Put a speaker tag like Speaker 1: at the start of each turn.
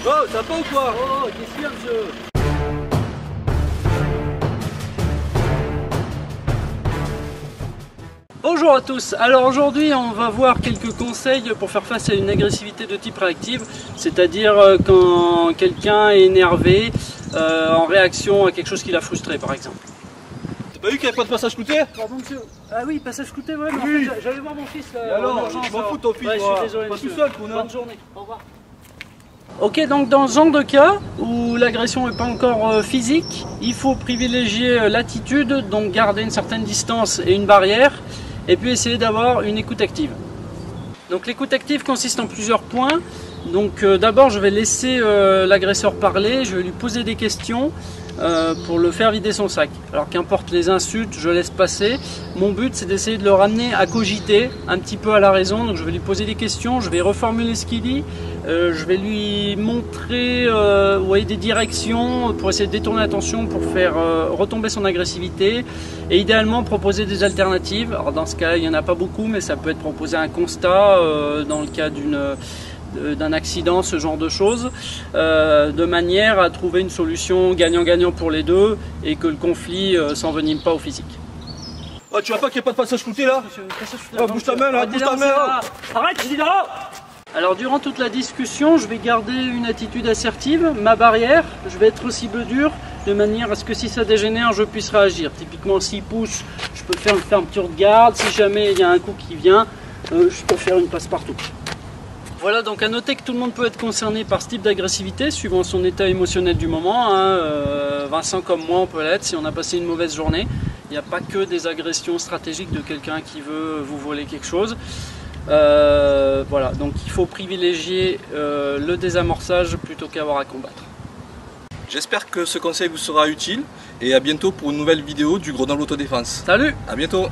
Speaker 1: Oh, ça va pas ou quoi?
Speaker 2: Oh, qu'est-ce qu'il y a, monsieur? Bonjour à tous, alors aujourd'hui on va voir quelques conseils pour faire face à une agressivité de type réactive, c'est-à-dire quand quelqu'un est énervé en réaction à quelque chose qui l'a frustré par exemple.
Speaker 1: T'as pas vu qu'il n'y avait pas de passage scooter?
Speaker 2: Pardon monsieur. Ah oui, passage scooter, ouais, mais
Speaker 1: Oui.
Speaker 2: en fait, j'allais voir mon fils là.
Speaker 1: Et alors,
Speaker 2: en urgence,
Speaker 1: je m'en fous de ton fils,
Speaker 2: ouais,
Speaker 1: moi.
Speaker 2: je suis désolé
Speaker 1: Pas
Speaker 2: monsieur.
Speaker 1: tout seul, connard.
Speaker 2: Bonne journée, au revoir. Ok, donc dans ce genre de cas où l'agression n'est pas encore physique, il faut privilégier l'attitude, donc garder une certaine distance et une barrière, et puis essayer d'avoir une écoute active. Donc l'écoute active consiste en plusieurs points. Donc d'abord je vais laisser l'agresseur parler, je vais lui poser des questions pour le faire vider son sac. Alors qu'importe les insultes, je laisse passer. Mon but c'est d'essayer de le ramener à cogiter un petit peu à la raison. Donc je vais lui poser des questions, je vais reformuler ce qu'il dit, je vais lui montrer des directions pour essayer de détourner l'attention, pour faire retomber son agressivité et idéalement proposer des alternatives. Alors dans ce cas il n'y en a pas beaucoup, mais ça peut être proposer un constat dans le cas d'un accident, ce genre de choses, de manière à trouver une solution gagnant-gagnant pour les deux et que le conflit s'envenime pas au physique.
Speaker 1: Oh, tu vois pas qu'il n'y a pas de passage scooter là? Oh, bouge ta main là, bouge ta main là.
Speaker 2: Arrête, je dis là. Alors durant toute la discussion, je vais garder une attitude assertive, ma barrière, je vais être cible dur, de manière à ce que si ça dégénère, je puisse réagir. Typiquement s'il pousse, je peux faire un petit tour de garde, si jamais il y a un coup qui vient, je peux faire une passe-partout. Voilà, donc à noter que tout le monde peut être concerné par ce type d'agressivité suivant son état émotionnel du moment. Vincent comme moi on peut l'être si on a passé une mauvaise journée. Il n'y a pas que des agressions stratégiques de quelqu'un qui veut vous voler quelque chose. Voilà, donc il faut privilégier le désamorçage plutôt qu'avoir à combattre.
Speaker 1: J'espère que ce conseil vous sera utile et à bientôt pour une nouvelle vidéo du Gredin de l'autodéfense.
Speaker 2: Salut!
Speaker 1: À bientôt!